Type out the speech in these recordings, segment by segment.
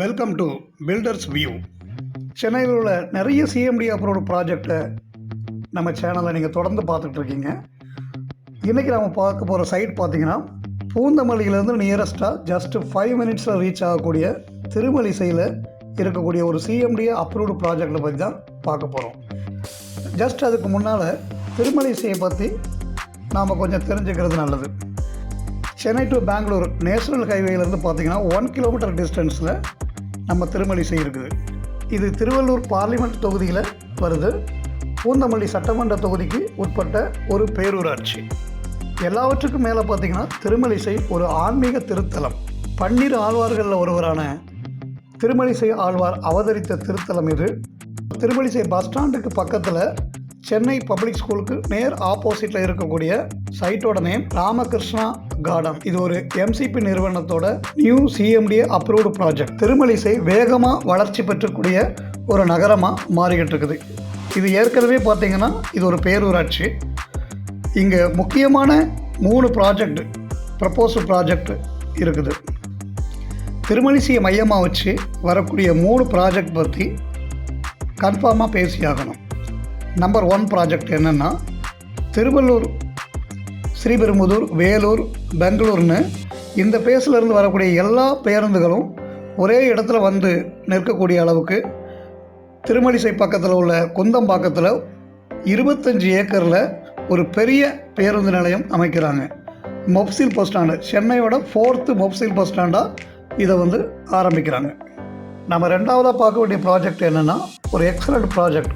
Welcome to filters view. சென்னையில் உள்ள நிறைய சிஎம்டி அப்ரூவ்டு ப்ராஜெக்டை நம்ம சேனலில் நீங்கள் தொடர்ந்து பார்த்துட்ருக்கீங்க. இன்றைக்கி நம்ம பார்க்க போகிற சைட் பார்த்திங்கன்னா, பூந்தமல்லியிலேருந்து நியரஸ்ட்டாக ஜஸ்ட்டு 5 மினிட்ஸில் ரீச் ஆகக்கூடிய திருமலிசையில் இருக்கக்கூடிய ஒரு சிஎம்டி அப்ரூவ்டு ப்ராஜெக்டை பற்றி தான் பார்க்க போகிறோம். ஜஸ்ட் அதுக்கு முன்னால் திருமலிசையை பற்றி நாம் கொஞ்சம் தெரிஞ்சுக்கிறது நல்லது. சென்னை டு பெங்களூர் நேஷனல் ஹைவேலேருந்து பார்த்திங்கன்னா 1 கிலோமீட்டர் டிஸ்டன்ஸில் நம்ம திருமலிசை இருக்குது. இது திருவள்ளூர் பார்லிமெண்ட் தொகுதியில் வருது. பூந்தமல்லி சட்டமன்ற தொகுதிக்கு உட்பட்ட ஒரு பேரூராட்சி. எல்லாவற்றுக்கும் மேலே பார்த்திங்கன்னா திருமலிசை ஒரு ஆன்மீக திருத்தலம். 12 ஆழ்வார்களில் ஒருவரான திருமலிசை ஆழ்வார் அவதரித்த திருத்தலம் இது. திருமலிசை பஸ் ஸ்டாண்டுக்கு பக்கத்தில் சென்னை பப்ளிக் ஸ்கூலுக்கு நேர் ஆப்போசிட்டில் இருக்கக்கூடிய சைட்டோட நேம் ராமகிருஷ்ணா கார்டன். இது ஒரு எம்சிபி நிறுவனத்தோட new CMD approved project. Thirumazhisai வேகமாக வளர்ச்சி பெற்றக்கூடிய ஒரு நகரமாக மாறிக்கிட்டு இருக்குது. இது ஏற்கனவே பார்த்திங்கன்னா இது ஒரு பேரூராட்சி. இங்கே முக்கியமான 3 ப்ராஜெக்ட் ப்ரப்போஸ்டு ப்ராஜெக்ட் இருக்குது. திருமலிசையை மையமாக வச்சு வரக்கூடிய 3 ப்ராஜெக்ட் பற்றி கன்ஃபார்மாக பேசியாகணும். நம்பர் 1 ப்ராஜெக்ட் என்னென்னா, திருவள்ளூர், ஸ்ரீபெரும்புதூர், வேலூர், பெங்களூர்னு இந்த பேஸிலேருந்து வரக்கூடிய எல்லா பேருந்துகளும் ஒரே இடத்துல வந்து நிற்கக்கூடிய அளவுக்கு திருமலிசை பக்கத்தில் உள்ள குந்தம்பாக்கத்தில் 25 ஏக்கரில் ஒரு பெரிய பேருந்து நிலையம் அமைக்கிறாங்க. மொப்சில் பஸ் ஸ்டாண்டு, சென்னையோட 4th மொப்சில் பஸ் ஸ்டாண்டாக இதை வந்து ஆரம்பிக்கிறாங்க. நம்ம 2வதாக பார்க்க வேண்டிய ப்ராஜெக்ட் என்னென்னா, ஒரு எக்ஸலண்ட் ப்ராஜெக்ட்.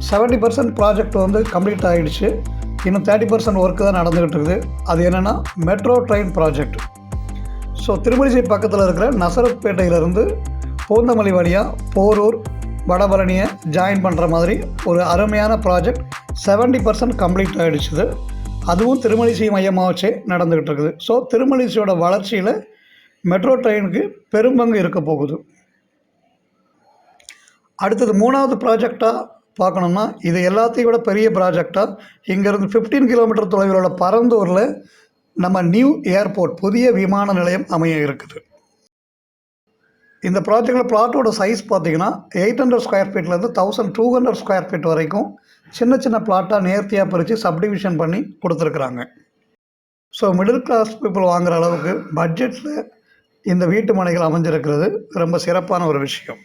70% ப்ராஜெக்ட் வந்து கம்ப்ளீட் ஆகிடுச்சு. இன்னும் 30% ஒர்க்கு தான் நடந்துகிட்டு இருக்குது. அது என்னென்னா metro train project. So Thirumazhisai பக்கத்தில் இருக்கிற நசரத்பேட்டையிலேருந்து பூந்தமல்லி வழியாக போரூர், வடபழனியை ஜாயின் பண்ணுற மாதிரி ஒரு அருமையான ப்ராஜெக்ட் 70% கம்ப்ளீட் ஆகிடுச்சுது. அதுவும் திருமலிசை மையமாக வச்சே நடந்துக்கிட்டு இருக்குது. ஸோ திருமலிசையோட வளர்ச்சியில் மெட்ரோ ட்ரெயினுக்கு பெரும்பங்கு இருக்க போகுது. அடுத்தது 3வது ப்ராஜெக்டாக பார்க்கணும்னா, இது எல்லாத்தையும் விட பெரிய ப்ராஜெக்டாக இங்கேருந்து 15 கிலோமீட்டர் தொலைவில் உள்ள பரந்தூரில் நம்ம நியூ ஏர்போர்ட், புதிய விமான நிலையம் அமைய இருக்குது. இந்த ப்ராஜெக்டில் பிளாட்டோட சைஸ் பார்த்திங்கன்னா 800 ஸ்கொயர் ஃபீட்லேருந்து 1200 ஸ்கொயர் ஃபீட் வரைக்கும் சின்ன சின்ன பிளாட்டாக நேர்த்தியாக பிரித்து சப்டிவிஷன் பண்ணி கொடுத்துருக்குறாங்க. ஸோ மிடில் கிளாஸ் பீப்புள் வாங்குகிற அளவுக்கு பட்ஜெட்டில் இந்த வீட்டு மனைகள் அமைஞ்சிருக்கிறது ரொம்ப சிறப்பான ஒரு விஷயம்.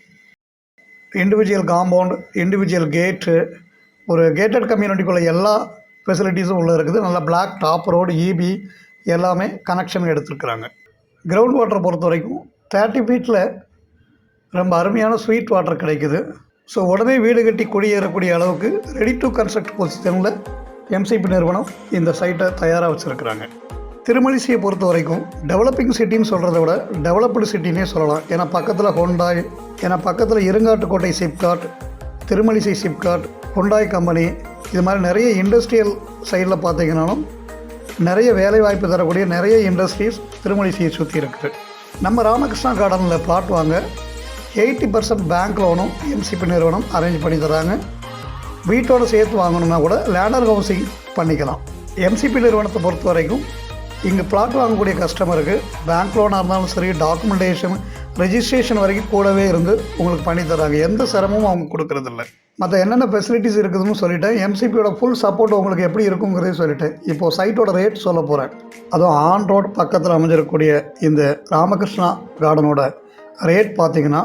இண்டிவிஜுவல் காம்பவுண்ட், இண்டிவிஜுவல் கேட்டு, ஒரு கேட்டட் கம்யூனிட்டிக்குள்ள எல்லா ஃபெசிலிட்டிஸும் உள்ளே இருக்குது. நல்லா பிளாக் டாப் ரோடு, இபி எல்லாமே கனெக்ஷன் எடுத்துருக்குறாங்க. கிரவுண்ட் வாட்டரை பொறுத்த வரைக்கும் 30 ஃபீட்டில் ரொம்ப அருமையான ஸ்வீட் வாட்டர் கிடைக்குது. ஸோ உடனே வீடு கட்டி குடியேறக்கூடிய அளவுக்கு ரெடி டு கன்ஸ்ட்ரக்ட் பொசிஷனில் எம்சிபி நிறுவனம் இந்த சைட்டை தயாராக வச்சுருக்குறாங்க. திருமலிசையை பொறுத்த வரைக்கும் டெவலப்பிங் சிட்டின்னு சொல்கிறத விட டெவலப்டு சிட்டினே சொல்லலாம். ஏன்னா பக்கத்தில் ஹோண்டாய், பக்கத்தில் இருங்காட்டுக்கோட்டை சிப்காட், திருமலிசை சிப்காட், ஹோண்டாய் கம்பெனி, இது மாதிரி நிறைய இண்டஸ்ட்ரியல் சைடில் பார்த்திங்கனாலும் நிறைய வேலைவாய்ப்பு தரக்கூடிய நிறைய இண்டஸ்ட்ரீஸ் திருமலிசையை சுற்றி இருக்குது. நம்ம ராமகிருஷ்ணா கார்டனில் பிளாட் வாங்க 80% பேங்க் லோனும் எம்சிபி நிறுவனம் அரேஞ்ச் பண்ணி தராங்க. வீட்டோடு சேர்த்து வாங்கணுன்னா கூட லேண்டர் ஹவுசிங் பண்ணிக்கலாம். எம்சிபி நிறுவனத்தை பொறுத்த வரைக்கும் இங்கே பிளாட் வாங்கக்கூடிய கஸ்டமருக்கு பேங்க் லோனாக இருந்தாலும் சரி, டாக்குமெண்டேஷன், ரெஜிஸ்ட்ரேஷன் வரைக்கும் கூடவே இருந்து உங்களுக்கு பண்ணி தராங்க. எந்த சிரமமும் அவங்க கொடுக்குறதில்ல. மற்ற என்னென்ன ஃபெசிலிட்டிஸ் இருக்குதுன்னு சொல்லிட்டேன். எம்சிபியோட ஃபுல் சப்போர்ட் உங்களுக்கு எப்படி இருக்குங்கிறதையும் சொல்லிட்டேன். இப்போது சைட்டோட ரேட் சொல்ல போகிறேன். அதுவும் ஆன் ரோட் பக்கத்தில் அமைஞ்சிருக்கக்கூடிய இந்த ராமகிருஷ்ணா கார்டனோட ரேட் பார்த்திங்கன்னா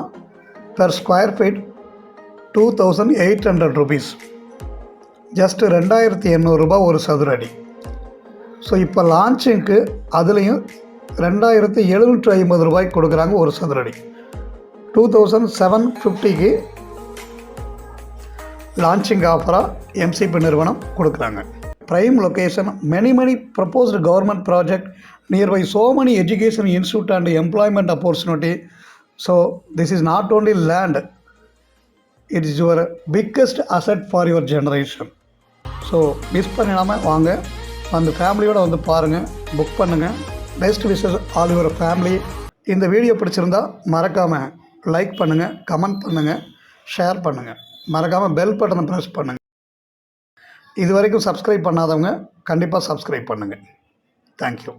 per square feet 2800 rupees. Just 2800 ரூபாய் ஒரு சதுர அடி. ஸோ இப்போ லான்ச்சிங்க்கு அதுலேயும் 2750 ரூபாய்க்கு கொடுக்குறாங்க ஒரு சதுரடி. 2750க்கு லான்ச்சிங் ஆஃபராக எம்சிபி நிறுவனம் கொடுக்குறாங்க. Prime location, many proposed government project nearby so many education institute and employment opportunity. So this is not only land, it is your biggest asset for your generation. So miss பண்ணிடாமல் வாங்க, அந்த ஃபேமிலியோடு வந்து பாருங்கள், book பண்ணுங்கள். Best wishes all your family. இந்த video பிடிச்சிருந்தா மறக்காமல் லைக் பண்ணுங்கள், கமெண்ட் பண்ணுங்கள், ஷேர் பண்ணுங்கள். மறக்காமல் பெல் பட்டனை ப்ரெஸ் பண்ணுங்கள். இது வரைக்கும் சப்ஸ்கிரைப் பண்ணாதவங்க கண்டிப்பாக சப்ஸ்கிரைப் பண்ணுங்கள். தேங்க்யூ.